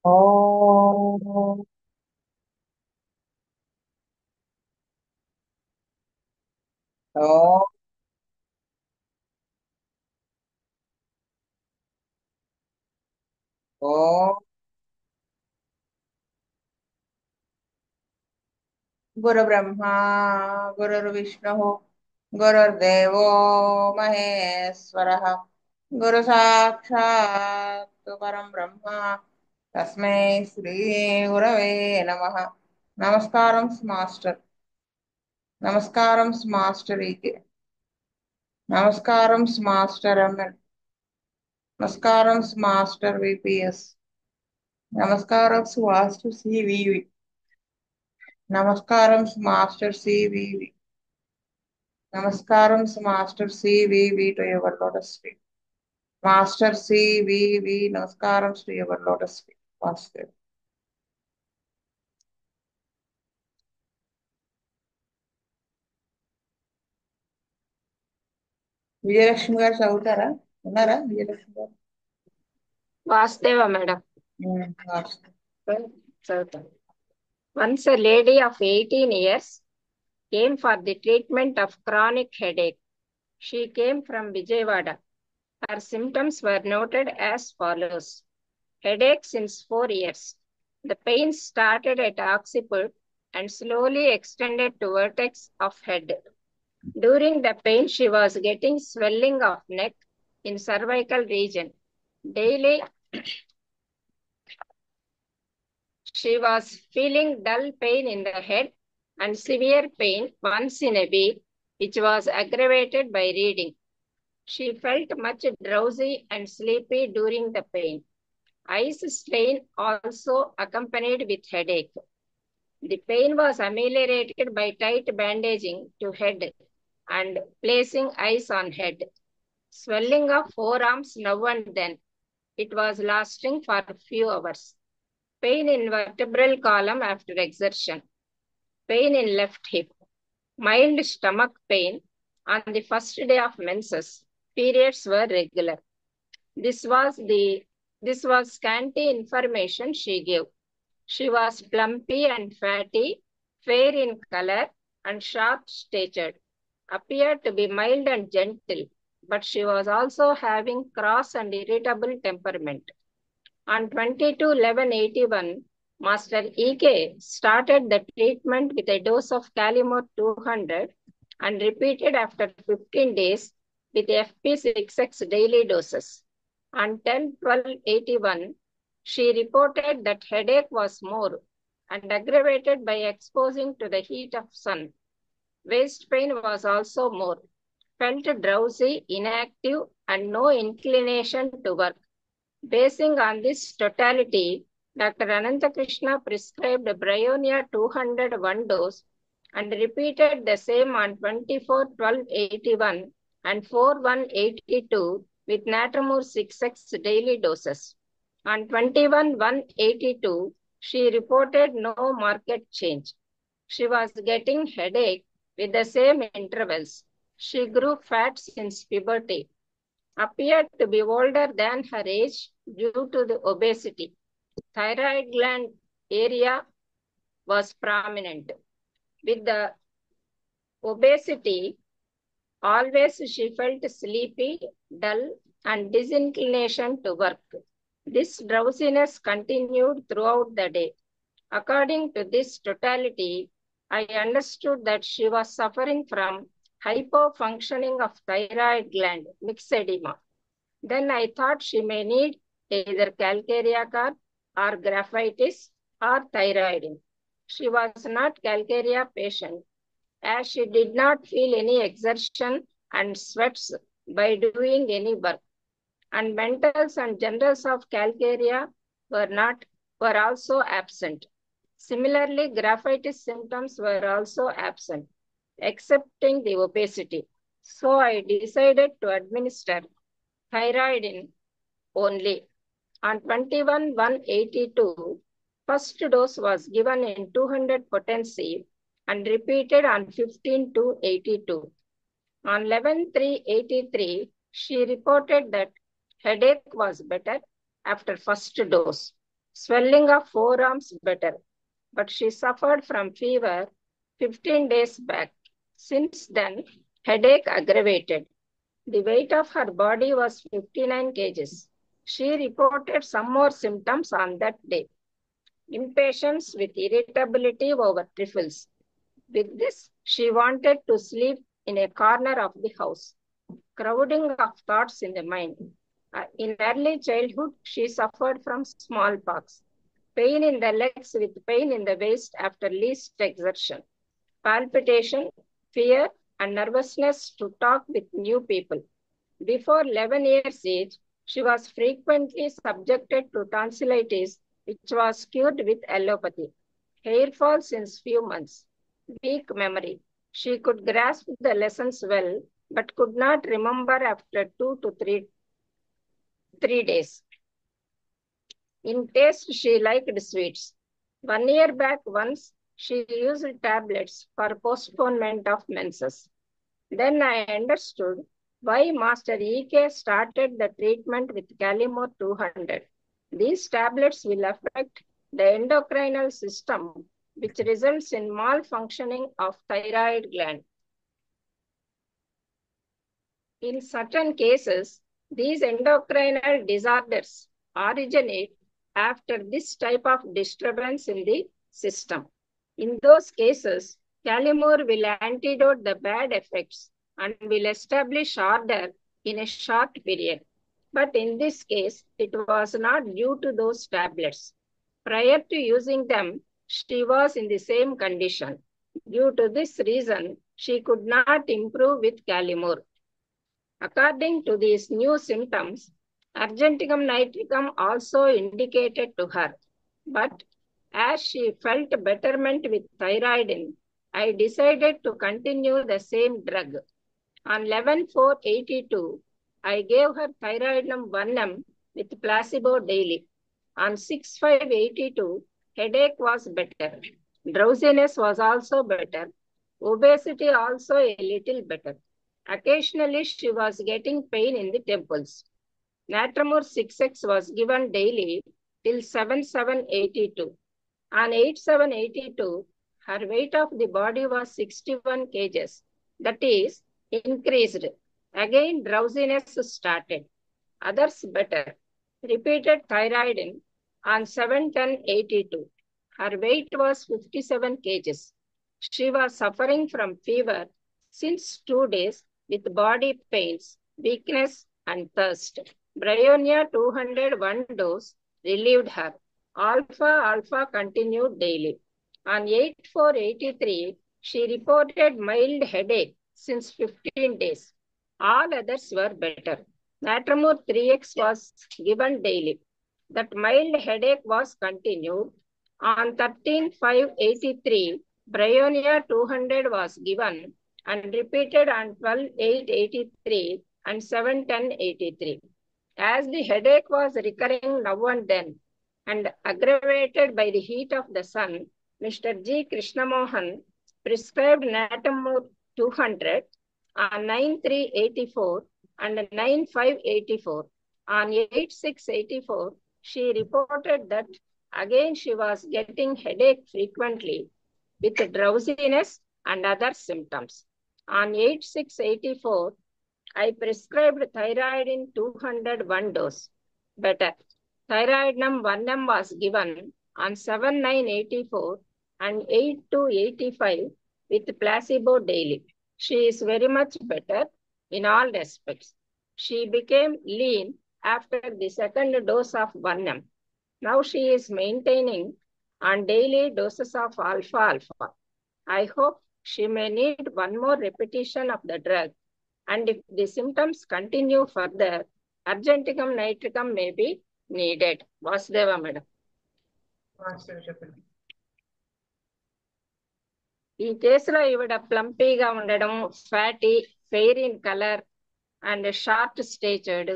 ఓం ఓం ఓం గురుబ్రహ్మా గురుర్విష్ణుః గురుర్దేవో మహేశ్వరः గురు సాక్షాత్ పరం బ్రహ్మ తస్మై శ్రీ గురవే నమః. నమస్కారం మాస్టర్. నమస్కారం మాస్టర్ ఈకే. నమస్కారం మాస్టర్ ఎంఎల్. నమస్కారం మాస్టర్ విపిఎస్. నమస్కారం మాస్టర్ సివివి. నమస్కారం మాస్టర్ సివివి. నమస్కారం master CVV to your lotus feet. Master CVV నమస్కారం to your lotus feet master. Vijayalakshmi garu చదువుతారా? ఉన్నారా Vijayalakshmi garu? Vasteva, madam. Master. Chaduvtanu. Once a lady of 18 years came for the treatment of chronic headache. She came from Vijayawada. Her symptoms were noted as follows. Headache since 4 years. The pain started at occiput and slowly extended to vertex of head. During the pain, she was getting swelling of neck in cervical region. Daily, she was feeling dull pain in the head and severe pain once in a week, which was aggravated by reading. She felt much drowsy and sleepy during the pain. Eyes strain also accompanied with headache. The pain was ameliorated by tight bandaging to head and placing ice on head. Swelling of forearms now and then. It was lasting for a few hours. Pain in vertebral column after exertion. Pain in left hip. Mild stomach pain on the first day of menses. Periods were regular. This was the this was scanty information she gave. She was plumpy and fatty, fair in color, and short-statured. Appeared to be mild and gentle, but she was also having cross and irritable temperament. On 22/11/81, Master E.K. started the treatment with a dose of Calimore 200 and repeated after 15 days with FP6X daily doses. On 10/12/81, she reported that headache was more and aggravated by exposing to the heat of sun. Waist pain was also more. Felt drowsy, inactive, and no inclination to work. Basing on this totality, Dr. Anantakrishna prescribed Bryonia 201 dose and repeated the same on 24/12/81 and 4/1/82 with Natamur 6X daily doses. On 21/1/82, she reported no marked change. She was getting headache with the same intervals. She grew fat since puberty, appeared to be older than her age due to the obesity. Thyroid gland area was prominent. With the obesity, always she felt sleepy, dull, and disinclination to work. This drowsiness continued throughout the day. According to this totality, I understood that she was suffering from hypofunctioning of thyroid gland, myxedema. Then I thought she may need either calcarea carp or graphitis or thyroidine. She was not calcarea patient as she did not feel any exertion and sweats by doing any work. And mentals and generals of calcarea were also absent. Similarly, graphitis symptoms were also absent, excepting the obesity. So I decided to administer thyroidine only. On 21/1/82, first dose was given in 200 potency and repeated on 15/2/82. On 11/3/83, she reported that headache was better after first dose. Swelling of forearms better, but she suffered from fever 15 days back. Since then, headache aggravated. The weight of her body was 59 kgs. She reported some more symptoms on that day. Impatience with irritability over trifles. With this, she wanted to sleep in a corner of the house. Crowding of thoughts in the mind. In early childhood, she suffered from smallpox. Pain in the legs with pain in the waist after least exertion. Palpitation, fear, and nervousness to talk with new people. Before 11 years age, she was frequently subjected to tonsillitis, which was cured with allopathy. Hair fall since few months. Weak memory. She could grasp the lessons well, but could not remember after 2 to 3 days. In taste, she liked sweets. 1 year back, once she used tablets for postponement of menses. Then I understood why Master E.K. started the treatment with Calimore 200. These tablets will affect the endocrinal system, which results in malfunctioning of thyroid gland. In certain cases, these endocrinal disorders originate after this type of disturbance in the system. In those cases, Calimore will antidote the bad effects and will establish order in a short period. But in this case, it was not due to those tablets. Prior to using them, she was in the same condition. Due to this reason, she could not improve with Calimore. According to these new symptoms, argenticum nitricum also indicated to her. But as she felt betterment with thyroidine, I decided to continue the same drug. On 11/4/82, I gave her thyroidinum 1 mg with placebo daily. On 6/5/82, headache was better. Drowsiness was also better. Obesity also a little better. Occasionally, she was getting pain in the temples. Natramur 6x was given daily till 7/7/82. On 8/7/82, her weight of the body was 61 kgs. That is, increased. Again, drowsiness started. Others better. Repeated thyroidine on 7/10/82. Her weight was 57 kgs. She was suffering from fever since 2 days with body pains, weakness, and thirst. Bryonia 201 dose relieved her. Alpha continued daily. On 8/4/83, she reported mild headache since 15 days. All others were better. Natramur 3x was given daily. That mild headache was continued. On 13/5/83, Bryonia 200 was given and repeated on 12/8/83 and 7/10/83. As the headache was recurring now and then and aggravated by the heat of the sun, Mr. G. Krishnamohan prescribed Natamur 200 on 9/3/84 and 9/5/84. On 8/6/84, she reported that again she was getting headache frequently with drowsiness and other symptoms. On 8/6/84, I prescribed thyroidine 201 dose. Better. Thyroidinum 1 mg was given on 7/9/84 and 8/2/85 with placebo daily. She is very much better in all respects. She became lean after the second dose of 1 mg. Now she is maintaining on daily doses of alpha. I hope she may need one more repetition of the drug, and if the symptoms continue further, argenticum nitricum may be needed. Vasudeva madam. ఈ కేసులో ఈవిడ ప్లంపీగా ఉండడం, fatty, fair in colour and short statured,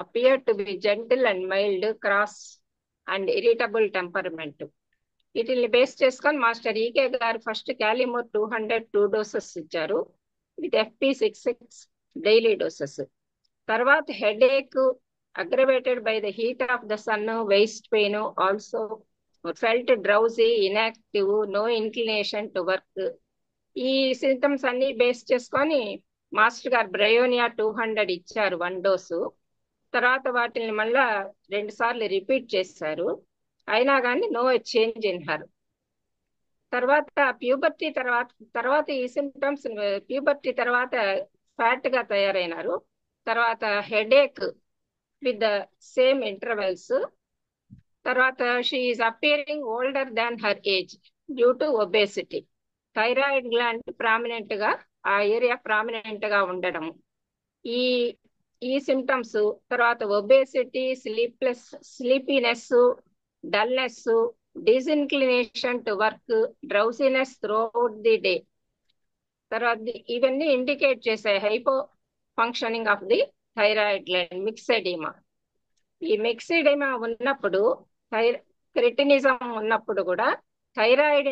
appear to be gentle and mild, cross and irritable temperament. వీటిని base చేసుకొని master EK garu first kali mur 200 2 doses ఇచ్చారు with FP66 daily doses. తర్వాత headache aggravated by the heat of the sun, waist pain, also felt drowsy, inactive, no inclination to work. ఈ symptoms అన్ని base చేసుకొని master గారు Bryonia 200 ఇచ్చారు 1 dose. తర్వాత వాటిని మళ్ళా 2 సార్లు రిపీట్ చేశారు. అయినా కానీ నో చేంజ్ ఇన్ హర్. తర్వాత ప్యూబర్టీ తర్వాత ఈ సింటమ్స్ ప్యూబర్టీ తర్వాత ఫ్యాట్ గా తయారైనారు. తర్వాత headache with the same intervals. తర్వాత she is appearing older than her age due to obesity. Thyroid gland prominent గా ఆ ఏరియా ప్రామినెంట్ గా ఉండడం. ఈ ఈ సింటమ్స్ తర్వాత obesity, sleepiness, dullness, disinclination to work, drowsiness throughout the day. తర్వాత ఇవన్నీ ఇండికేట్ చేసాయి hypo functioning of the thyroid gland. Myxoedema. ఈ మిక్సెడిమా ఉన్నప్పుడు క్రిటినిజం ఉన్నప్పుడు కూడా థైరాయిడ్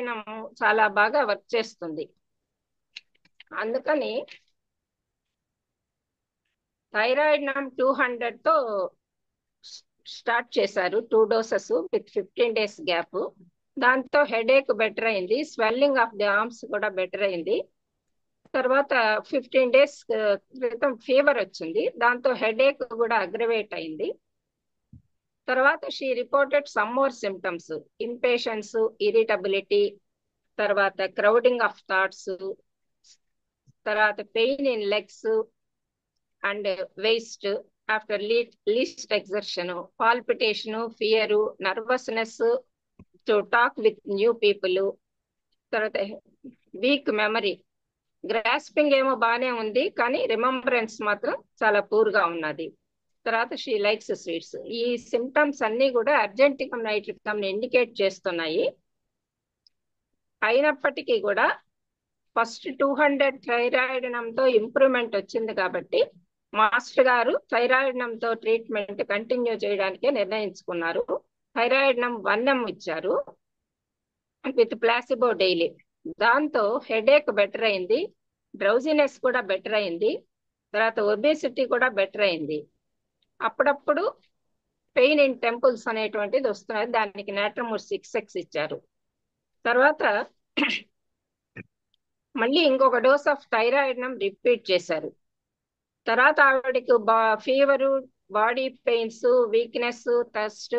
చాలా బాగా వర్క్ చేస్తుంది. అందుకని థైరాయిడ్ 200 తో స్టార్ట్ చేశారు 2 డోసెస్ విత్ 15 days గ్యాప్. దాంతో హెడేక్ బెటర్ అయింది, స్వెల్లింగ్ ఆఫ్ ది ఆర్మ్స్ కూడా బెటర్ అయింది. తర్వాత 15 days క్రితం ఫీవర్ వచ్చింది, దాంతో హెడేక్ కూడా అగ్రవేట్ అయింది. తర్వాత she reported some more symptoms, impatience, irritability, తర్వాత క్రౌడింగ్ ఆఫ్ థాట్స్, తర్వాత pain in legs and waste after least exertion, palpitation, fear, nervousness to talk with new people. తర్వాత వీక్ మెమరీ. గ్రాస్పింగ్ ఏమో బాగానే ఉంది కానీ రిమెంబరెన్స్ మాత్రం చాలా పూర్ గా ఉన్నది. తర్వాత షీ లైక్స్ స్వీట్స్. ఈ సిమ్టమ్స్ అన్ని కూడా అర్జెంటికం నైట్రికం ఇండికేట్ చేస్తున్నాయి. అయినప్పటికీ కూడా ఫస్ట్ 200 థైరాయిడ్ నంతో ఇంప్రూవ్మెంట్ వచ్చింది కాబట్టి మాస్టర్ గారు థైరాయిడ్ నంతో ట్రీట్మెంట్ కంటిన్యూ చేయడానికే నిర్ణయించుకున్నారు. థైరాయిడ్ 1M ఇచ్చారు విత్ ప్లాసిబో డైలీ. దాంతో హెడేక్ బెటర్ అయింది, డ్రౌజినెస్ కూడా బెటర్ అయింది, తర్వాత ఒబేసిటీ కూడా బెటర్ అయింది. అప్పుడప్పుడు పెయిన్ ఇన్ టెంపుల్స్ అనేటువంటిది వస్తున్నది, దానికి నాట్రమోర్ 6X ఇచ్చారు. తర్వాత మళ్ళీ ఇంకొక డోస్ ఆఫ్ థైరాయిడ్ రిపీట్ చేశారు. తర్వాత ఆవిడకి fever, body pains, weakness, thirst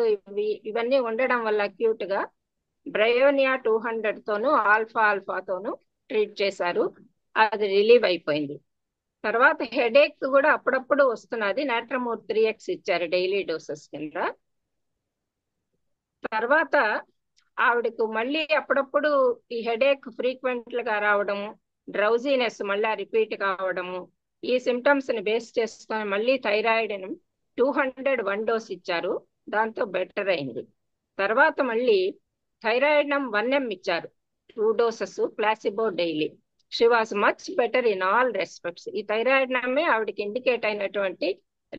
ఇవన్నీ ఉండడం వల్ల అక్యూట్ గా బ్రయోనియా 200 తోను ఆల్ఫాతోను ట్రీట్ చేశారు. అది రిలీవ్ అయిపోయింది. తర్వాత హెడేక్ కూడా అప్పుడప్పుడు వస్తున్నది, నాట్రమోర్ 3X ఇచ్చారు డైలీ డోసెస్ కింద. తర్వాత ఆవిడకు మళ్ళీ అప్పుడప్పుడు ఈ హెడేక్ ఫ్రీక్వెంట్ గా రావడము, డ్రౌజీనెస్ మళ్ళీ రిపీట్ కావడము, ఈ సిమ్టమ్స్ ని బేస్ చేసుకొని మళ్ళీ థైరాయిడ్ 200 1 డోస్ ఇచ్చారు, దాంతో బెటర్ అయింది. తర్వాత మళ్ళీ థైరాయిడ్ 1M ఇచ్చారు 2 doses placebo daily. She was much better in all respects. ఈ థైరాయిడ్ నమ్మే ఆవిడకి ఇండికేట్ అయినటువంటి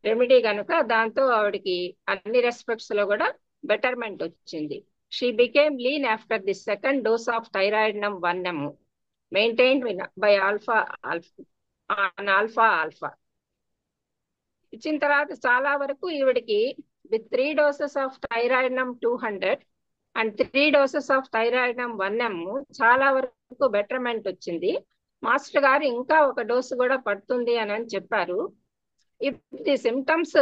రెమెడీ కనుక దాంతో ఆవిడకి అన్ని రెస్పెక్ట్స్ లో కూడా బెటర్మెంట్ వచ్చింది. She became lean after the second dose of thyroid 1M maintained by alpha ఇచ్చిన తర్వాత చాలా వరకు ఈవిడికి with 3 doses of thyroid 200 and 3 doses of thyroid 1M చాలా వరకు బెటర్మెంట్ వచ్చింది. మాస్టర్ గారు ఇంకా ఒక డోసు కూడా పడుతుంది అని చెప్పారు. If the symptoms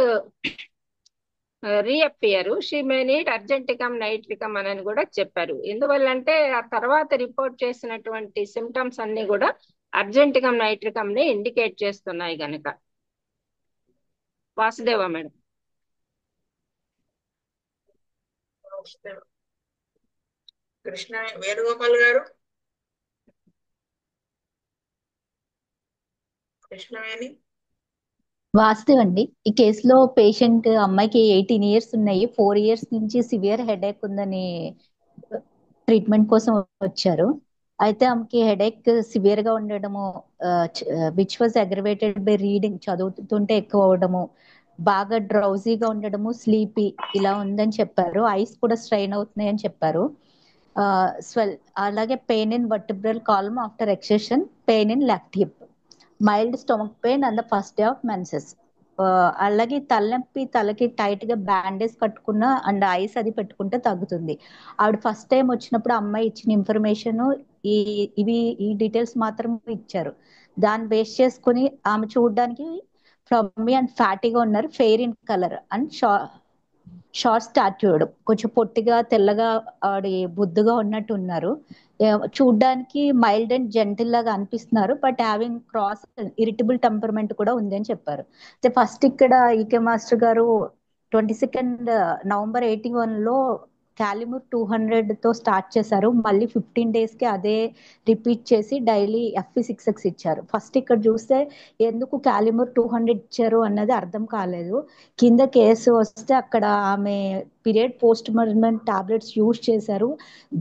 reappear she may need argenticum nitricum అని కూడా చెప్పారు. ఎందువల్లంటే ఆ తర్వాత రిపోర్ట్ చేసినటువంటి సిమ్టమ్స్ అన్ని కూడా అర్జెంటికం నైట్రికం ని ఇండికేట్ చేస్తున్నాయి గనక. వాసుదేవ మేడం. కృష్ణ వేణుగోపాల్ గారు. కృష్ణవేణి. వాస్తవ్ అండి, ఈ కేసులో పేషెంట్ అమ్మాయికి 18 years ఉన్నాయి, 4 years నుంచి సివియర్ హెడేక్ ఉందని ట్రీట్మెంట్ కోసం వచ్చారు. అయితే ఆమెకి హెడేక్ సివియర్ గా ఉండడము, which was aggravated by reading, చదువుతుంటే ఎక్కువ అవడము, బాగా డ్రౌజీగా ఉండడము, స్లీపీ ఇలా ఉందని చెప్పారు. ఐస్ కూడా స్ట్రైన్ అవుతున్నాయి అని చెప్పారు. అలాగే pain in vertebral column after ఎక్సెషన్, pain in left hip, mild stomach pain on the first day of menses. అలాగే తలనొప్పి తలకి టైట్ గా బ్యాండేజ్ కట్టుకున్న అండ్ ఐస్ అది పెట్టుకుంటే తగ్గుతుంది. ఆవిడ ఫస్ట్ టైం వచ్చినప్పుడు అమ్మాయి ఇచ్చిన ఇన్ఫర్మేషన్ ఈ ఇవి ఈ డీటెయిల్స్ మాత్రం ఇచ్చారు. దాన్ని బేస్ చేసుకుని ఆమె చూడడానికి ఫ్లమ్మీ అండ్ ఫ్యాటీగా ఉన్నారు, fair in colour and short స్టాట్యూడ్, కొంచెం పొట్టిగా తెల్లగా ఆవిడ బుద్దుగా ఉన్నట్టు ఉన్నారు. చూడ్డానికి మైల్డ్ అండ్ జెంటిల్ లాగా అనిపిస్తున్నారు, but having cross irritable temperament కూడా ఉంది అని చెప్పారు. అయితే ఫస్ట్ ఇక్కడ ఈకే మాస్టర్ గారు 22 నవంబర్ 81లో క్యాలిమూర్ 200తో స్టార్ట్ చేశారు. మళ్ళీ 15 days కి అదే రిపీట్ చేసి డైలీ FP6X ఇచ్చారు. ఫస్ట్ ఇక్కడ చూస్తే ఎందుకు క్యాలిమూర్ 200 ఇచ్చారు అన్నది అర్థం కాలేదు. కింద కేసు వస్తే అక్కడ ఆమె period post mortem tablets use చేశారు,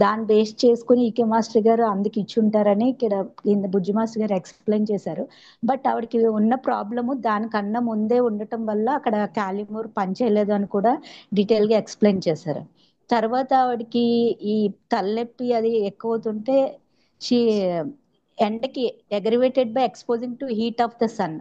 దాన్ని బేస్ చేసుకుని ఈకే మాస్టర్ గారు అందుకు ఇచ్చుంటారని ఇక్కడ బుజ్జి మాస్టర్ గారు ఎక్స్ప్లెయిన్ చేశారు. బట్ ఆవిడకి ఉన్న ప్రాబ్లము దానికన్నా ముందే ఉండటం వల్ల అక్కడ క్యాలిమూర్ పనిచేయలేదు అని కూడా డీటెయిల్ గా ఎక్స్ప్లెయిన్ చేశారు. తర్వాత ఆవిడకి ఈ తలనొప్పి అది ఎక్కువ అవుతుంటే షీ ఎండకి aggravated by exposing to heat of the sun,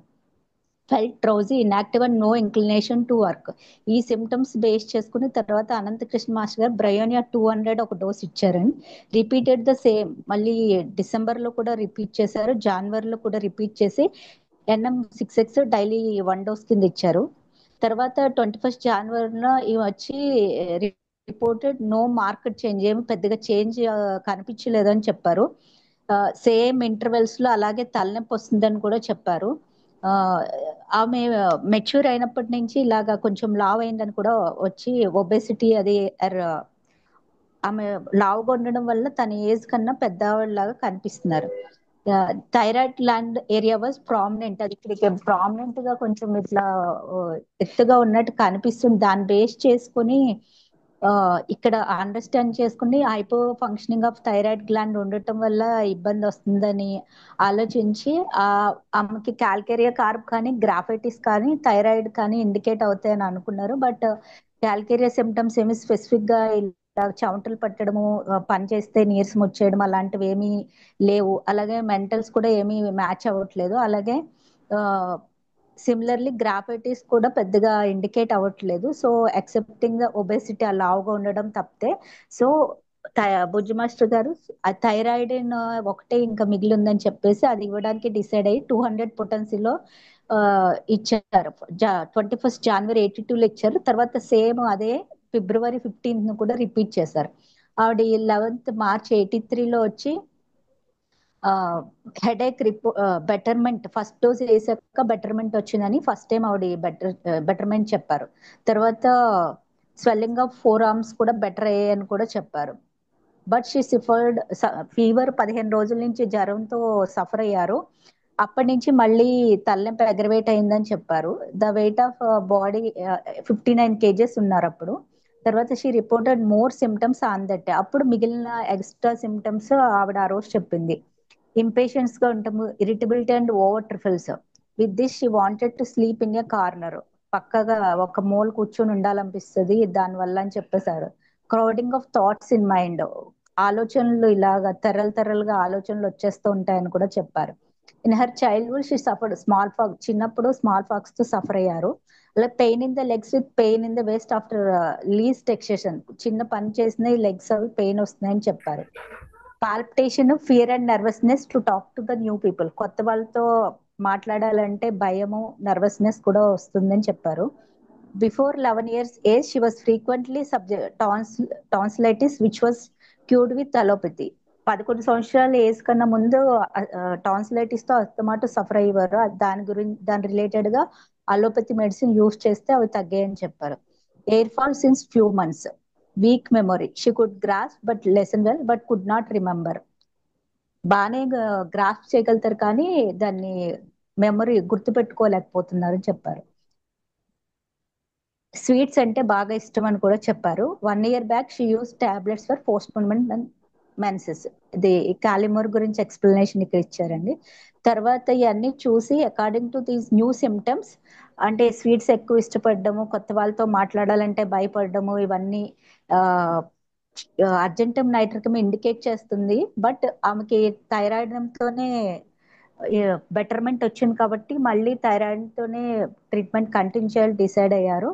felt drowsy, inactive and no inclination to work. ఈ సిమ్టమ్స్ బేస్ చేసుకుని తర్వాత అనంతకృష్ణ మాస్టర్ గారు బ్రయోనియా 200 ఒక డోస్ ఇచ్చారండి. రిపీటెడ్ ద సేమ్, మళ్ళీ డిసెంబర్ లో కూడా రిపీట్ చేశారు, జనవరిలో కూడా రిపీట్ చేసి NM6X డైలీ 1 డోస్ కింద ఇచ్చారు. తర్వాత 21 జనవరిలో ఇవి వచ్చి రిపోర్టెడ్ నో మార్కెట్ చేంజ్, ఏమి పెద్దగా చేంజ్ కనిపించలేదు అని చెప్పారు. సేమ్ ఇంటర్వెల్స్ లో అలాగే తలనొప్పి వస్తుందని కూడా చెప్పారు. ఆమె మెచ్యూర్ అయినప్పటి నుంచి ఇలాగా కొంచెం లావ్ అయిందని కూడా వచ్చి ఒబెసిటీ అది ఆమె లావుగా ఉండడం వల్ల తన ఏజ్ కన్నా పెద్దవాళ్ళలాగా కనిపిస్తున్నారు. Thyroid gland area was prominent, అది ఇక్కడ ప్రామినెంట్ గా కొంచెం ఇట్లా ఎత్తుగా ఉన్నట్టు కనిపిస్తుంది. దాన్ని బేస్ చేసుకుని ఇక్కడ అండర్స్టాండ్ చేసుకుని hypo functioning of thyroid gland ఉండటం వల్ల ఇబ్బంది వస్తుందని ఆలోచించి ఆమెకి క్యాల్కేరియా కార్బ్ కానీ గ్రాఫైటిస్ కానీ థైరాయిడ్ కానీ ఇండికేట్ అవుతాయని అనుకున్నారు. బట్ క్యాల్కేరియా సిమ్టమ్స్ ఏమి స్పెసిఫిక్ గా చెమటలు పట్టడము, పని చేస్తే నీరసం వచ్చేయడం అలాంటివి ఏమీ లేవు. అలాగే మెంటల్స్ కూడా ఏమీ మ్యాచ్ అవ్వట్లేదు. అలాగే సిమిలర్లీ గ్రాఫైటిస్ కూడా పెద్దగా ఇండికేట్ అవ్వట్లేదు. సో ఎక్సెప్టింగ్ ద ఒబెసిటీ, ఆ లావుగా ఉండడం తప్పితే. సో బుజ్జి మాస్టర్ గారు థైరాయిడ్ ఒకటే ఇంకా మిగిలి ఉందని చెప్పేసి అది ఇవ్వడానికి డిసైడ్ అయ్యి 200 పొటెన్సీలో ఇచ్చారు. 21 జనవరి 82లో ఇచ్చారు. తర్వాత సేమ్ అదే February 15th కూడా రిపీట్ చేశారు. ఆవిడ 11th March 83లో వచ్చి హెడేక్ బెటర్మెంట్, ఫస్ట్ డోస్ వేసాక బెటర్మెంట్ వచ్చిందని ఫస్ట్ టైం ఆవిడ బెటర్మెంట్ చెప్పారు. తర్వాత స్వెల్లింగ్ ఆఫ్ 4 arms కూడా బెటర్ అయ్యాయని కూడా చెప్పారు. బట్ షీ సఫర్డ్ ఫీవర్, 15 రోజుల నుంచి జ్వరంతో సఫర్ అయ్యారు. అప్పటి నుంచి మళ్ళీ తలనొప్పి అగ్రవేట్ అయిందని చెప్పారు. The weight of body 59 kgs ఉన్నారు అప్పుడు. తర్వాత she reported more symptoms on that, అప్పుడు మిగిలిన ఎక్స్ట్రా సిమ్టమ్స్ ఆవిడ ఆ రోజు చెప్పింది. ఇంపేషెన్స్ గా ఉంటాము, irritability and over trifles. With this she wanted to sleep in a corner, పక్కగా ఒక మూల కూర్చొని ఉండాలనిపిస్తుంది దానివల్ల అని చెప్పేశారు. Crowding of thoughts in mind, ఆలోచనలు ఇలాగా తెరలుగా ఆలోచనలు వచ్చేస్తూ ఉంటాయని కూడా చెప్పారు. In her childhood she suffered smallpox, చిన్నప్పుడు స్మాల్ ఫాక్స్ తో సఫర్ అయ్యారు. అలా pain in the legs with pain in the waist after least exertion, చిన్న పని చేసిన ఈ లెగ్స్ అవి పెయిన్ వస్తున్నాయని చెప్పారు. Palpitation, fear and nervousness to talk to the new people, కొత్త వాళ్ళతో మాట్లాడాలంటే భయము, నర్వస్నెస్ కూడా వస్తుందని చెప్పారు. Before 11 years age she was frequently tonsillitis which was cured with allopathy. 11 సంవత్సరాల ఏజ్ కన్నా ముందు టాన్సిలైటిస్ తో అస్తమాటు సఫర్ అయ్యేవారు. దాని రిలేటెడ్ గా అలోపతి మెడిసిన్ యూజ్ చేస్తే అవి తగ్గాయని చెప్పారు. Hair fall since few months, week memory, she could grasp but lesson well but could not remember. బాగానే గ్రాస్ప్ చేయగలుగుతారు కానీ దాన్ని మెమరీ గుర్తు పెట్టుకోలేకపోతున్నారు అని చెప్పారు. స్వీట్స్ అంటే బాగా ఇష్టం అని కూడా చెప్పారు. 1 year back she use tablets for postponement menses. ఇది కాలిమోర్ గురించి ఎక్స్ప్లెనేషన్ ఇక్కడ ఇచ్చారండి. తర్వాత ఇవన్నీ చూసి according to these new symptoms, అంటే స్వీట్స్ ఎక్కువ ఇష్టపడము, కొత్త వాళ్ళతో మాట్లాడాలంటే భయపడము, ఇవన్నీ అర్జెంటమ్ నైట్రికమ్ ఇండికేట్ చేస్తుంది. బట్ ఆమెకి థైరాయిడ్ తోనే బెటర్మెంట్ వచ్చింది కాబట్టి మళ్ళీ థైరాయిడ్ తోనే ట్రీట్మెంట్ కంటిన్యూ చేయాలి డిసైడ్ అయ్యారు.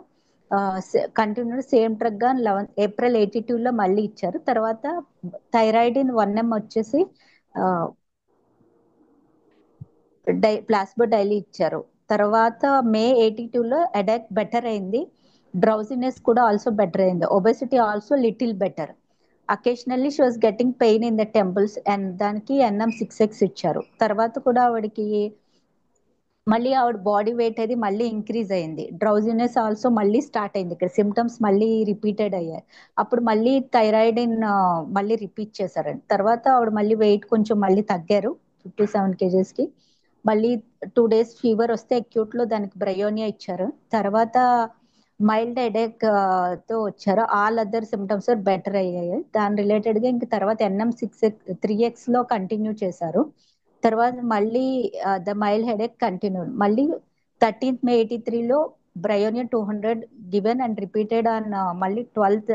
కంటిన్యూ సేమ్ డ్రగ్ గా ఏప్రిల్ 82లో మళ్ళీ ఇచ్చారు. తర్వాత థైరాయిడిన్ 1M వచ్చేసి ప్లాస్బో డైలీ ఇచ్చారు. తర్వాత మే 82లో హెడేక్ బెటర్ అయింది. డ్రౌజినెస్ కూడా ఆల్సో బెటర్ అయింది. Obesity also little better. Occasionally she was getting pain in the temples and దానికి NM6X ఇచ్చారు. తర్వాత కూడా ఆవిడకి మళ్ళీ ఆవిడ బాడీ వెయిట్ అది మళ్ళీ ఇంక్రీజ్ అయింది. డ్రౌజినెస్ ఆల్సో మళ్ళీ స్టార్ట్ అయింది. ఇక్కడ సిమ్టమ్స్ మళ్ళీ రిపీటెడ్ అయ్యాయి. అప్పుడు మళ్ళీ థైరాయిడిన్ మళ్ళీ రిపీట్ చేశారండి. తర్వాత ఆవిడ మళ్ళీ వెయిట్ కొంచెం మళ్ళీ తగ్గారు 57 kgsకి. మళ్ళీ 2 days ఫీవర్ వస్తే acute లో దానికి బ్రయోనియా ఇచ్చారు. తర్వాత మైల్డ్ హెడేక్ తో వచ్చారు. ఆల్ అదర్ సిమ్టమ్స్ బెటర్ అయ్యాయి. దాని రిలేటెడ్ గా ఇంక తర్వాత NM3X లో కంటిన్యూ చేశారు. తర్వాత మళ్ళీ ద మైల్డ్ హెడేక్ కంటిన్యూ. మళ్ళీ 13th May 83లో bryonia 200 given and repeated on మళ్ళీ 12th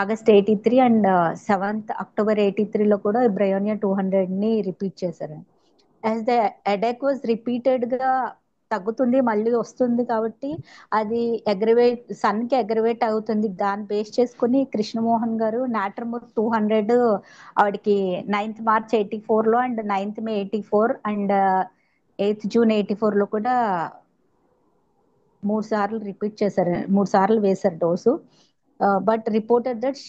August 83 and 7th October 83లో కూడా బ్రయోనియా 200 ని రిపీట్ చేశారు. As the headache was repeated గా తగ్గుతుంది మళ్ళీ వస్తుంది కాబట్టి అది సన్ కి అగ్రవేట్ అవుతుంది. దాన్ని బేస్ చేసుకుని కృష్ణమోహన్ గారు నాట్రమూర్ 200 ఆవిడకి 9th March 84లో and 9th May 84 and 8th June 84లో కూడా 3 సార్లు రిపీట్ చేశారు. 3 సార్లు వేశారు dose. But reported that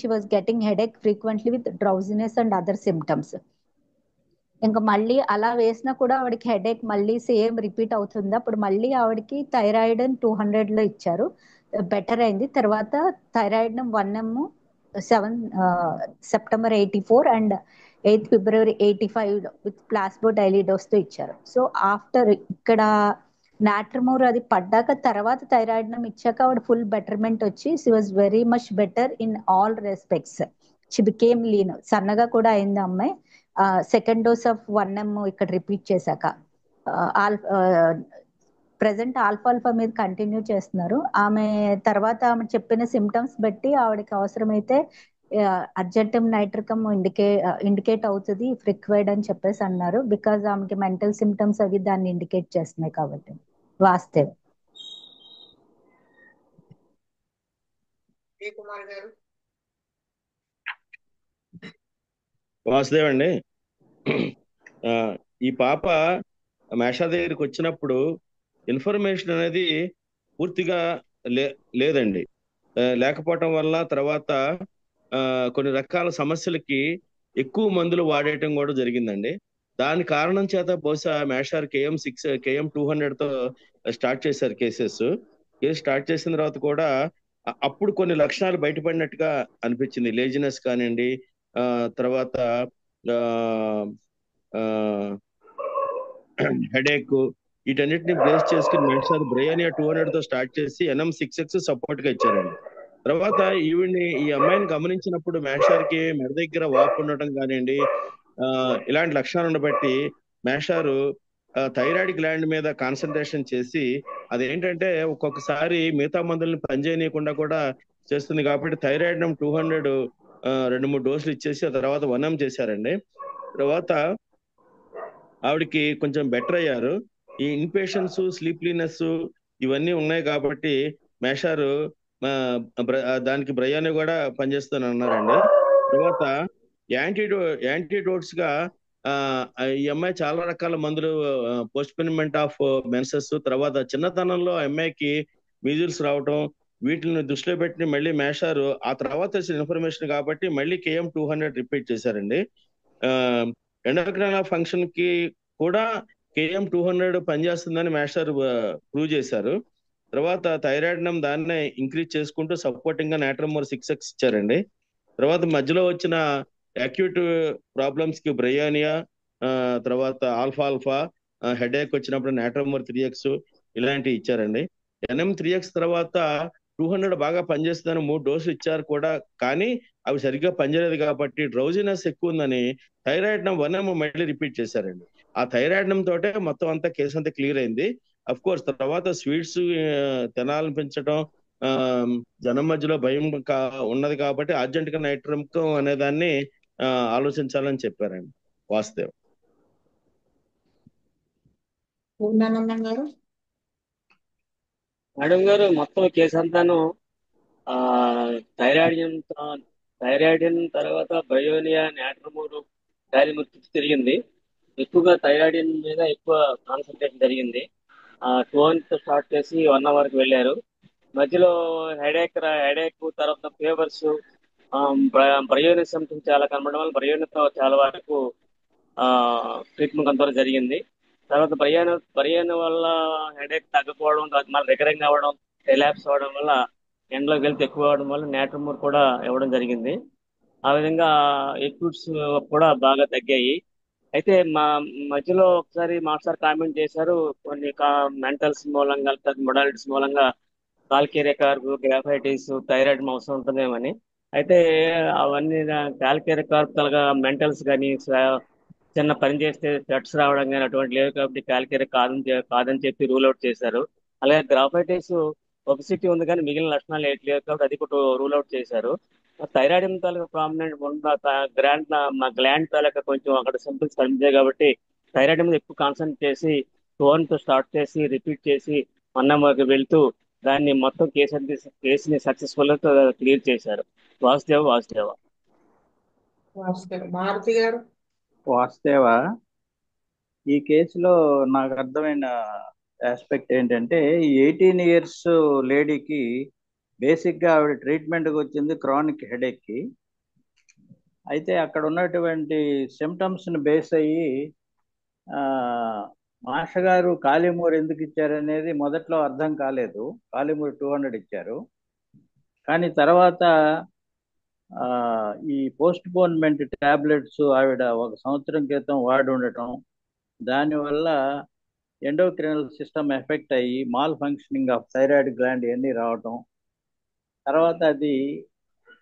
she was getting headache frequently with drowsiness and other symptoms. ఇంకా మళ్ళీ అలా వేసినా కూడా ఆవిడకి హెడేక్ మళ్ళీ సేమ్ రిపీట్ అవుతుంది. అప్పుడు మళ్ళీ ఆవిడకి థైరాయిడ్ 200లో ఇచ్చారు. బెటర్ అయింది. తర్వాత thyroid 1M 7 September 84 and 8th February 85 with placebo daily dose తో ఇచ్చారు. సో ఆఫ్టర్ ఇక్కడ నాట్రమోర్ అది పడ్డాక తర్వాత థైరాయిడ్ ఇచ్చాక ఆవిడ ఫుల్ బెటర్మెంట్ వచ్చి she was very much better in all respects. She became lean, సన్నగా కూడా అయింది అమ్మాయి. సెకండ్ డోస్ ఆఫ్ 1M ఇక్కడ రిపీట్ చేశాక ప్రెసెంట్ ఆల్ఫా మీద కంటిన్యూ చేస్తున్నారు. ఆమె తర్వాత ఆమె చెప్పిన సిమ్టమ్స్ బట్టి ఆవిడకి అవసరమైతే అర్జెంటమ్ నైట్రికమ్ ఇండికేట్ అవుతుంది ఫ్రిక్వైడ్ అని చెప్పేసి అన్నారు. బికాజ్ ఆమెకి మెంటల్ సిమ్టమ్స్ అవి దాన్ని ఇండికేట్ చేస్తున్నాయి కాబట్టి. వాస్తవ్ కుమార్ గారు. వాసుదేవ్ అండి, ఈ పాప మేషా దగ్గరికి వచ్చినప్పుడు ఇన్ఫర్మేషన్ అనేది పూర్తిగా లేదండి. లేకపోవటం వల్ల తర్వాత కొన్ని రకాల సమస్యలకి ఎక్కువ మందులు వాడేయటం కూడా జరిగిందండి. దాని కారణం చేత బహుశా మేషార్ KM 200తో స్టార్ట్ చేశారు కేసు స్టార్ట్ చేసిన తర్వాత కూడా అప్పుడు కొన్ని లక్షణాలు బయటపడినట్టుగా అనిపించింది. లేజినెస్ కానివ్వండి, తర్వాత హెడేక్, వీటన్నిటిని బేస్ చేసుకుని మేషార్ బ్రయోనియా 200తో స్టార్ట్ చేసి NM6X సపోర్ట్ గా ఇచ్చారండి. తర్వాత ఈ అమ్మాయిని గమనించినప్పుడు మేషార్కి మెడ దగ్గర వాపు ఉండటం కానివ్వండి, ఇలాంటి లక్షణాలను ఉండబట్టి మేషారు థైరాయిడ్ గ్లాండ్ మీద కాన్సన్ట్రేషన్ చేసి అదేంటంటే ఒక్కొక్కసారి మిగతా మందులను పనిచేయనీయకుండా కూడా చేస్తుంది. కాబట్టి థైరాయిడ్ 200 2-3 డోసులు ఇచ్చేసి ఆ తర్వాత 1M చేశారండి. తర్వాత ఆవిడకి కొంచెం బెటర్ అయ్యారు. ఈ ఇన్పేషెన్స్, స్లీప్లీనెస్ ఇవన్నీ ఉన్నాయి కాబట్టి మేషారు దానికి బ్రయాని కూడా పనిచేస్తాను అన్నారండి. తర్వాత యాంటీడోట్స్ గా ఈ అమ్మాయి చాలా రకాల మందులు, పోస్ట్పోన్మెంట్ ఆఫ్ మెన్సెస్, తర్వాత చిన్నతనంలో అమ్మాయికి మీజిల్స్ రావటం, వీటిని దృష్టిలో పెట్టి మళ్ళీ మేషారు ఆ తర్వాత వచ్చిన ఇన్ఫర్మేషన్ కాబట్టి మళ్ళీ KM 200 రిపీట్ చేశారండి. ఎండోక్రైనల్ ఫంక్షన్ కి కూడా KM 200 పనిచేస్తుందని మేషారు ప్రూవ్ చేశారు. తర్వాత థైరాయిడ్ దాన్నే ఇంక్రీజ్ చేసుకుంటూ సపోర్టింగ్ గా నాట్రమోర్ 6X ఇచ్చారండి. తర్వాత మధ్యలో వచ్చిన అక్యూట్ ప్రాబ్లమ్స్ కి బ్రయోనియా, తర్వాత ఆల్ఫా హెడేక్ వచ్చినప్పుడు నాట్రమోర్ 3X ఇలాంటివి ఇచ్చారండి. NM3X తర్వాత 200 బాగా పనిచేస్తుందని 3 డోసులు ఇచ్చారు కూడా, కానీ అవి సరిగ్గా పనిచేయలేదు కాబట్టి డ్రౌజినెస్ ఎక్కువ ఉందని థైరాయిడ్ 1M మళ్ళీ రిపీట్ చేశారండి. ఆ థైరాయిడ్ తోటే మొత్తం అంతా కేసు అంతా క్లియర్ అయింది. అఫ్ కోర్స్ తర్వాత స్వీట్స్ తినాలనిపించడం, జనం మధ్యలో భయం ఉన్నది కాబట్టి అర్జెంట్ గా నైట్రికం అనే దాన్ని ఆలోచించాలని చెప్పారండి వాసుదేవ్. పూర్ణానందం గారు. మేడం గారు, మొత్తం కేసు అంతాను థైరాయిడ్ తర్వాత బయోనియా, నాట్రమూరు, డాలిమూర్ తిరిగింది. ఎక్కువగా థైరాయిడ్ మీద ఎక్కువ కాన్సన్ట్రేషన్ జరిగింది. 2 స్టార్ట్ చేసి 1 అవర్కి వెళ్ళారు. మధ్యలో హెడేక్ తర్వాత ఫీవర్స్, బ్రయోని సిమ్టమ్స్ చాలా కనబడడం వల్ల బ్రయోనితో చాలా వరకు ట్రీట్మెంట్ కొంతవరకు జరిగింది. తర్వాత బ్రయోని వల్ల హెడేక్ తగ్గకపోవడం, తర్వాత మళ్ళీ రికరింగ్ అవ్వడం, రిలాప్స్ అవ్వడం వల్ల ఎండలోకి వెళ్తే ఎక్కువ అవడం వల్ల నాట్రమూర్ కూడా ఇవ్వడం జరిగింది. ఆ విధంగా ఎక్యూట్స్ కూడా బాగా తగ్గాయి. అయితే మా మధ్యలో ఒకసారి మాస్టర్ కామెంట్ చేశారు, కొన్ని మెంటల్స్ మూలంగా, మొడాలిటీస్ మూలంగా కాల్కేరియా కార్బ్, గ్రాఫైటిస్, థైరాయిడ్ అవసరం ఉంటుందేమని. అయితే అవన్నీ కాల్కేరియా కార్బ్ కలగా మెంటల్స్ కానీ చిన్న పని చేస్తే స్వెట్స్ రావడం కానీ అటువంటి లేవు కాబట్టి కాల్కేరియా కాదని చెప్పి రూల్ అవుట్ చేశారు. అలాగే గ్రాఫైటిస్ ఒబిసిటీ ఉంది కానీ మిగిలిన లక్షణాలు ఏంటి లేవు కాబట్టి అది కూడా రూల్ అవుట్ చేశారు. థైరాయిడ్ తాలూకా ప్రామినెంట్ ఉన్న గ్లాండ్ తాలూకా కొంచెం అక్కడ సింపుల్స్ కనిపించాయి కాబట్టి థైరాయిడ్ మీద ఎక్కువ కాన్సన్ట్రేట్ చేసి తో స్టార్ట్ చేసి రిపీట్ చేసి అన్నమ్మకి వెళ్తూ దాన్ని మొత్తం కేసుని సక్సెస్ఫుల్ గా క్లియర్ చేశారు. వాసుదేవ మారుతి గారు. వాసుదేవ, ఈ కేసులో నాకు అర్థమైన ఆస్పెక్ట్ ఏంటంటే, ఈ 18 ఇయర్స్ లేడీకి బేసిక్గా ఆవిడ ట్రీట్మెంట్కి వచ్చింది క్రానిక్ హెడేక్కి. అయితే అక్కడ ఉన్నటువంటి సిమ్టమ్స్ని బేస్ అయ్యి మాస్టర్ గారు కాలిమూర్ ఎందుకు ఇచ్చారనేది మొదట్లో అర్థం కాలేదు. కాలిమూర్ 200 ఇచ్చారు, కానీ తర్వాత ఈ పోస్ట్ పోన్మెంట్ ట్యాబ్లెట్స్ ఆవిడ 1 సంవత్సరం క్రితం వాడి ఉండటం, దానివల్ల ఎండోక్రినల్ సిస్టమ్ ఎఫెక్ట్ అయ్యి mall functioning of thyroid gland ఇవన్నీ రావటం, తర్వాత అది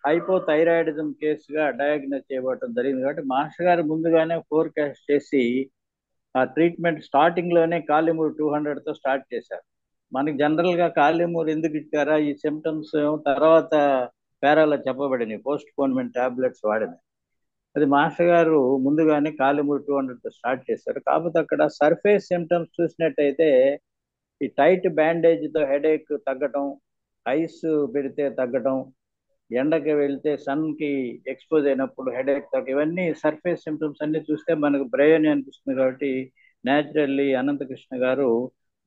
హైపోథైరాయిడిజం కేసుగా డయాగ్నోస్ చేయబడటం జరిగింది. కాబట్టి మాస్టర్ గారు ముందుగానే ఫోర్కాస్ట్ చేసి ఆ ట్రీట్మెంట్ స్టార్టింగ్లోనే కాలిమూర్ 200తో స్టార్ట్ చేశారు. మనకి జనరల్గా కాలిమూర్ ఎందుకు ఇచ్చారా, ఈ సిమ్టమ్స్ తర్వాత పేరాలో చెప్పబడినాయి, పోస్ట్ పోన్మెంట్ టాబ్లెట్స్ వాడినాయి. అది మాస్టర్ గారు ముందుగానే కాలిమూర్ 200తో స్టార్ట్ చేశారు. కాకపోతే అక్కడ సర్ఫేస్ సిమ్టమ్స్ చూసినట్టయితే ఈ టైట్ బ్యాండేజ్తో హెడేక్ తగ్గటం, ఐస్ పెడితే తగ్గటం, ఎండకి వెళ్తే సన్కి ఎక్స్పోజ్ అయినప్పుడు హెడేక్ తగ్గ, ఇవన్నీ సర్ఫేస్ సిమ్టమ్స్ అన్ని చూస్తే మనకు బ్రయోనియా అనిపిస్తుంది. కాబట్టి న్యాచురల్లీ అనంతకృష్ణ గారు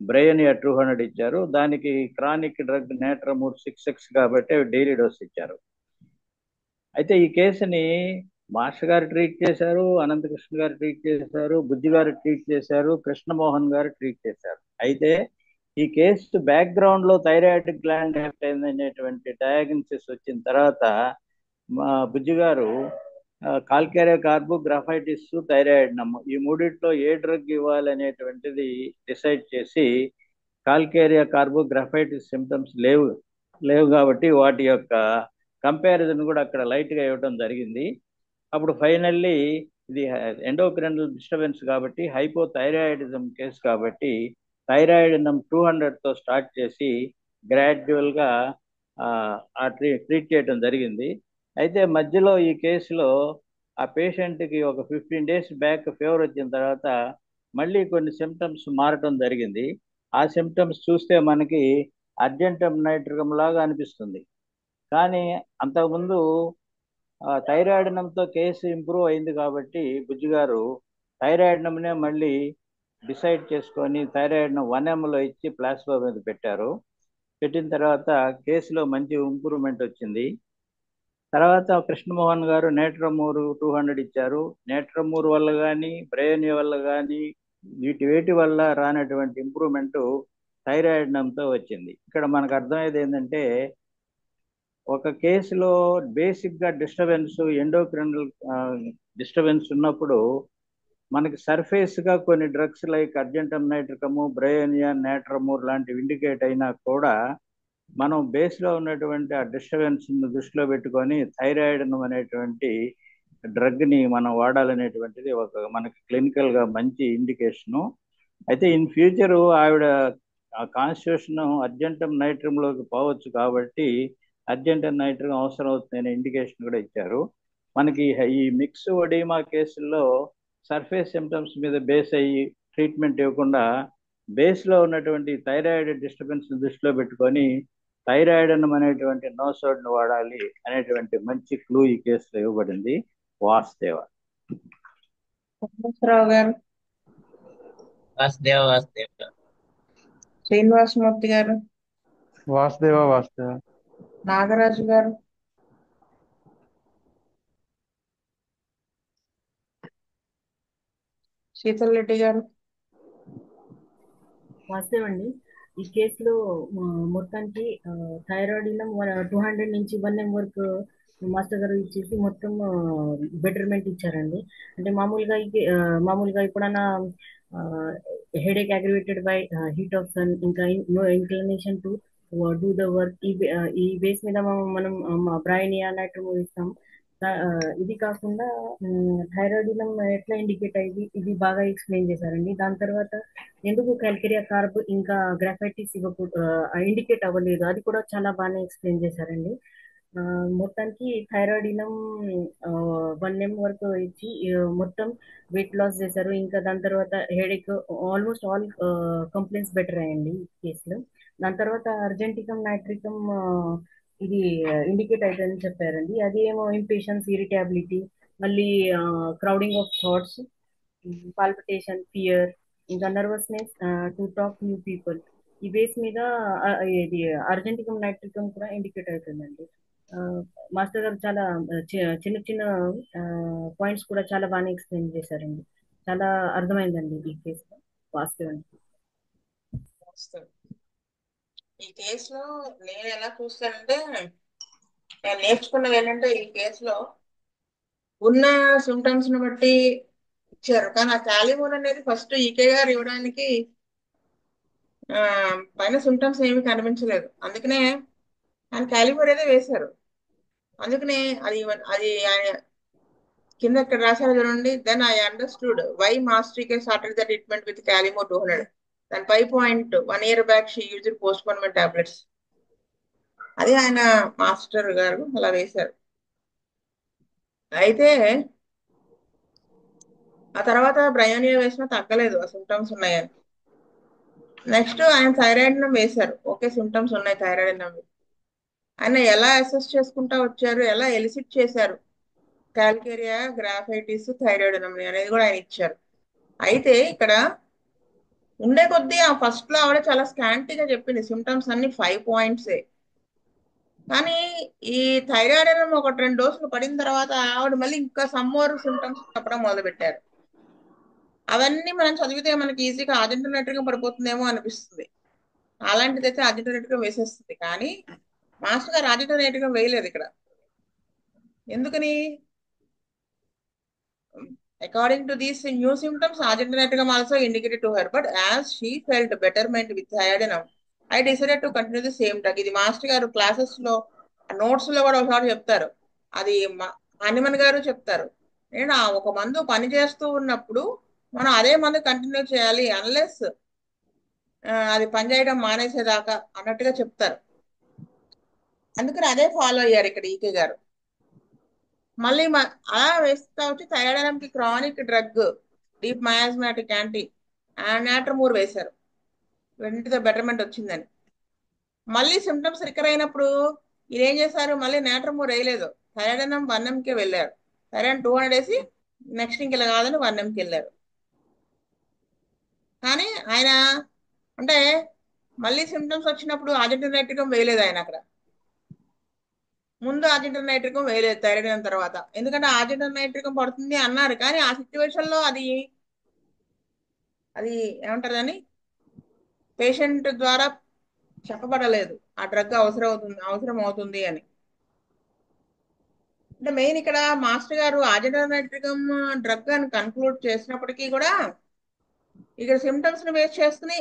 బ్రయోనియా 200 ఇచ్చారు. దానికి క్రానిక్ డ్రగ్ నాట్రమూర్ 6 కాబట్టి డైలీ డోస్ ఇచ్చారు. అయితే ఈ కేసుని మాస్టర్ గారు ట్రీట్ చేశారు, అనంతకృష్ణ గారు ట్రీట్ చేశారు, బుజ్జి గారు ట్రీట్ చేశారు, కృష్ణమోహన్ గారు ట్రీట్ చేశారు. అయితే ఈ కేసు బ్యాక్గ్రౌండ్ లో థైరాయిడ్ గ్లాండ్ ఎఫెక్ట్ అయిందనేటువంటి డయాగ్నోసిస్ వచ్చిన తర్వాత మా బుజ్జి గారు కాల్కేరియా కార్బ్, గ్రాఫైటిస్, థైరాయిడ్ నమ్ము ఈ మూడిట్లో ఏ డ్రగ్ ఇవ్వాలి అనేటువంటిది డిసైడ్ చేసి, కాల్కేరియా కార్బ్, గ్రాఫైటిస్ సిమ్టమ్స్ లేవు కాబట్టి వాటి యొక్క కంపారిజన్ కూడా అక్కడ లైట్గా ఇవ్వడం జరిగింది. అప్పుడు ఫైనల్లీ ఇది ఎండోక్రినల్ డిస్టర్బెన్స్ కాబట్టి హైపోథైరాయిడిజం కేసు కాబట్టి థైరాయిడినం 200తో స్టార్ట్ చేసి గ్రాడ్యువల్గా ట్రీట్ చేయడం జరిగింది. అయితే మధ్యలో ఈ కేసులో ఆ పేషెంట్కి ఒక 15 days బ్యాక్ ఫీవర్ వచ్చిన తర్వాత మళ్ళీ కొన్ని సిమ్టమ్స్ మారటం జరిగింది. ఆ సిమ్టమ్స్ చూస్తే మనకి అర్జెంటమ్ నైట్రికం లాగా అనిపిస్తుంది. కానీ అంతకుముందు థైరాయిడినంతో కేసు ఇంప్రూవ్ అయింది కాబట్టి బుజ్జి గారు థైరాయిడినంనే మళ్ళీ డిసైడ్ చేసుకొని థైరాయిడ్ను 1 ml ఇచ్చి ప్లాస్మా మీద పెట్టారు. పెట్టిన తర్వాత కేసులో మంచి ఇంప్రూవ్మెంట్ వచ్చింది. తర్వాత కృష్ణమోహన్ గారు నాట్రమూర్ 200 ఇచ్చారు. నాట్రమూర్ వల్ల కానీ బ్రయోనియా వల్ల కానీ వేటి వల్ల రానటువంటి ఇంప్రూవ్మెంట్ థైరాయిడినంతో వచ్చింది. ఇక్కడ మనకు అర్థమయ్యేది ఏంటంటే, ఒక కేసులో బేసిక్గా డిస్టర్బెన్స్, ఎండోక్రినల్ డిస్టర్బెన్స్ ఉన్నప్పుడు మనకి సర్ఫేస్గా కొన్ని drugs like argentum nitricum, bryonia, natrum mur లాంటివి ఇండికేట్ అయినా కూడా మనం బేస్లో ఉన్నటువంటి ఆ డిస్టర్బెన్స్ని దృష్టిలో పెట్టుకొని థైరాయిడ్ అనేటువంటి డ్రగ్ని మనం వాడాలనేటువంటిది ఒక మనకి క్లినికల్గా మంచి ఇండికేషను. అయితే ఇన్ ఫ్యూచరు ఆవిడ కాన్స్టిట్యూషన్ అర్జెంటమ్ నైట్రంలోకి పోవచ్చు కాబట్టి అర్జెంటమ్ నైట్రం అవసరం అవుతుందనే ఇండికేషన్ కూడా ఇచ్చారు. మనకి ఈ మిక్స్ ఒడిమా కేసుల్లో సర్ఫేస్ సిమ్టమ్స్ మీద బేస్ అయ్యి ట్రీట్మెంట్ ఇవ్వకుండా బేస్ లో ఉన్నటువంటి థైరాయిడ్ డిస్టర్బెన్స్ దృష్టిలో పెట్టుకొని థైరాయిడ్ అనేటువంటి నోసోడ్ ను వాడాలి అనేటువంటి మంచి క్లూ ఈ కేసులో ఇవ్వబడింది. వాసుదేవ. రావు గారు, వాసుదేవ వాసుదేవ శ్రీనివాసమూర్తి గారు, వాసుదేవ నాగరాజు గారు, శీతల్ రెడ్డి గారు. వాస్తవం అండి. ఈ కేసులో మొత్తానికి థైరాయిడ్ 200 నుంచి 1M వరకు మాస్టర్ గారు ఇచ్చేసి మొత్తం బెటర్మెంట్ ఇచ్చారండి. అంటే మామూలుగా ఎప్పుడన్నా headache aggravated by heat of sun, ఇంకా no inclination to do the work, ఈ బేస్ మీద మనం బ్రాయినియా నైట్రమో ఇస్తాం. ఇది కాకుండా థైరాయిడినం ఎట్లా ఇండికేట్ అయ్యి ఇది బాగా ఎక్స్ప్లెయిన్ చేశారండి. దాని తర్వాత ఎందుకు క్యాల్కేరియా కార్బ్ ఇంకా గ్రాఫైటిస్ ఇండికేట్ అవ్వలేదు, అది కూడా చాలా బాగానే ఎక్స్ప్లెయిన్ చేశారండి. మొత్తానికి థైరాయిడినం 1M వరకు ఇచ్చి మొత్తం వెయిట్ లాస్ చేశారు. ఇంకా దాని తర్వాత headache almost all complaints better అయ్యండి ఈ కేసులో. దాని తర్వాత అర్జెంటికం నైట్రికం ఇది ఇండికేట్ అవుతుందని చెప్పారండి. అది ఏమో ఇంపేషన్స్, ఇరిటబిలిటీ, మళ్ళీ crowding of thoughts, palpitation, fear, ఇంకా nervousness to talk new people, ఈ బేస్ మీద ఇది అర్జెంటికం నైట్రికం కూడా ఇండికేట్ అవుతుందండి. మాస్టర్ గారు చాలా చిన్న చిన్న పాయింట్స్ కూడా చాలా బాగా ఎక్స్ప్లెయిన్ చేశారండి. చాలా అర్థమైందండి ఈ కేసులో. వాస్తవం. ఈ కేసులో నేను ఎలా చూస్తానంటే, నేను నేర్చుకున్నది ఏంటంటే, ఈ కేసులో ఉన్న సిమ్టమ్స్ ని బట్టి ఇచ్చారు. కానీ ఆ క్యాలిమోన్ అనేది ఫస్ట్ ఈకే గారు ఇవ్వడానికి పైన సిమ్టమ్స్ ఏమీ కనిపించలేదు. అందుకనే ఆయన క్యాలిమోన్ అయితే వేశారు. అందుకనే అది కింద ఇక్కడ రాశారు చూడండి. Then I understood why master started the treatment with kali mur 200. దాని 5.1 year back she used postponement tablets. అది ఆయన మాస్టర్ గారు అలా వేశారు. అయితే ఆ తర్వాత బ్రయోనియా వేసినా తగ్గలేదు, ఆ సిమ్టమ్స్ ఉన్నాయని. నెక్స్ట్ ఆయన థైరాయిడ్ వేశారు. ఓకే, సిమ్టమ్స్ ఉన్నాయి థైరాయిడ్. ఆయన ఎలా అసెస్ చేసుకుంటా వచ్చారు, ఎలా ఎలిసిట్ చేశారు క్యాల్కేరియా, గ్రాఫైటిస్, థైరాయిడ్ అనేది కూడా ఆయన ఇచ్చారు. అయితే ఇక్కడ ఉండే కొద్దీ ఆ ఫస్ట్ లో ఆవిడ చాలా స్కాంటీగా చెప్పింది, సిమ్టమ్స్ అన్ని 5 points. కానీ ఈ థైరాయిడ్ ఒక 2 డోసులు పడిన తర్వాత ఆవిడ మళ్ళీ ఇంకా సమ్మోర్ సిమ్టమ్స్ చెప్పడం మొదలు పెట్టారు. అవన్నీ మనం చదివితే మనకి ఈజీగా ఆర్జెంటినేటర్గా పడిపోతుందేమో అనిపిస్తుంది. అలాంటిదైతే ఆర్జెంటినేటర్గా వేసేస్తుంది. కానీ మాస్టర్ గారు ఆర్జెంటినేటర్గా వేయలేదు ఇక్కడ. ఎందుకని? According to these new symptoms, argentinitram also indicated to her, but as she felt betterment with thiadenum, I decided to continue the same drug. ఇది మాస్టర్ గారు క్లాసెస్ లో నోట్స్ లో కూడా ఒకసారి చెప్తారు, అది హనుమన్ గారు చెప్తారు. నేను ఒక మందు పని చేస్తూ ఉన్నప్పుడు మనం అదే మందు కంటిన్యూ చేయాలి, అన్లెస్ అది పనిచేయడం మానేసేదాకా అన్నట్టుగా చెప్తారు. అందుకని అదే ఫాలో అయ్యారు ఇక్కడ ఈకే గారు. మళ్ళీ అలా వేస్తా వచ్చి థైరాయిడ్ కి chronic drug deep miasmatic anti natrum mur వేశారు. వెంటనే బెటర్మెంట్ వచ్చిందని. మళ్ళీ సిమ్టమ్స్ రికర్ అయినప్పుడు ఏం చేశారు, మళ్ళీ నాట్రమూర్ వేయలేదు, థైరాయిడ్ 1Mకే వెళ్ళారు. థైరాయిడ్ 200 వేసి నెక్స్ట్ ఇంక ఇలా కాదని 1Mకి వెళ్ళారు. కానీ ఆయన అంటే మళ్ళీ సిమ్టమ్స్ వచ్చినప్పుడు ఆర్జెంటినైట్రికం వేయలేదు ఆయన అక్కడ. ముందు ఆర్జెంటినైట్రికం వేయలేదు థైరాయిడ్ తర్వాత, ఎందుకంటే ఆర్జెంటినైట్రికం పడుతుంది అన్నారు. కానీ ఆ సిచ్యువేషన్ లో అది ఏమంటారని పేషెంట్ ద్వారా చెప్పబడలేదు ఆ డ్రగ్ అవసరం అవుతుంది అని. అంటే మెయిన్ ఇక్కడ మాస్టర్ గారు ఆర్జెంటినైట్రికం డ్రగ్ అని కన్క్లూడ్ చేసినప్పటికీ కూడా ఇక్కడ సిమ్టమ్స్ ని బేస్ చేసుకుని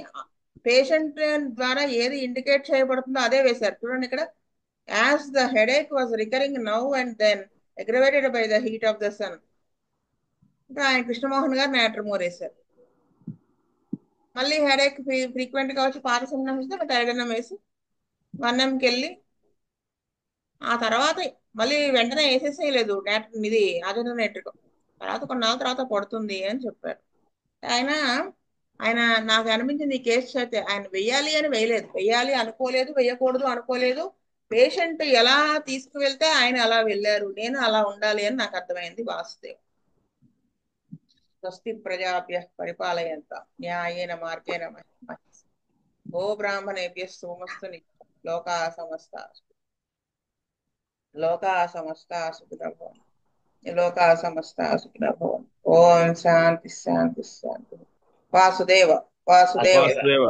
పేషెంట్ ద్వారా ఏది ఇండికేట్ చేయబడుతుందో అదే వేశారు. చూడండి ఇక్కడ, as the headache was recurring now and then aggravated by the heat of the sun. ఇంకా ఆయన కృష్ణమోహన్ గారు నాట్రమూర్ వేశారు. మళ్ళీ హెడేక్ ఫ్రీక్వెంట్ గా వచ్చి పాత సిమ్టమ్స్ ఇస్తే థైరాయిడ్ వేసి 1Mకి వెళ్ళి ఆ తర్వాత మళ్ళీ వెంటనే వేసేసేయలేదు ఇది ఆర్జెంటినైట్రికం. తర్వాత కొన్నాళ్ళ తర్వాత పడుతుంది అని చెప్పారు. ఆయన ఆయన నాకు అనిపించింది ఈ కేసు అయితే ఆయన వెయ్యాలి అని వేయలేదు, వెయ్యాలి అనుకోలేదు, వెయ్యకూడదు అనుకోలేదు. పేషెంట్ ఎలా తీసుకువెళ్తే ఆయన అలా వెళ్ళారు, నేను అలా ఉండాలి అని నాకు అర్థమైంది. వాసుదేవ్. స్వస్తి ప్రజాభ్య పరిపాలయంత న్యాయేన మార్గేణ మహిమహి. గో బ్రాహ్మణేభ్య సోమస్తు నిత్యం. లోకా సమస్త లోకా సమస్త సుఖినో భవంతు. లోకా సమస్త సుఖినో భవంతు. ఓం శాంతి శాంతి శాంతి. వాసుదేవ వాసుదేవ వాసుదేవ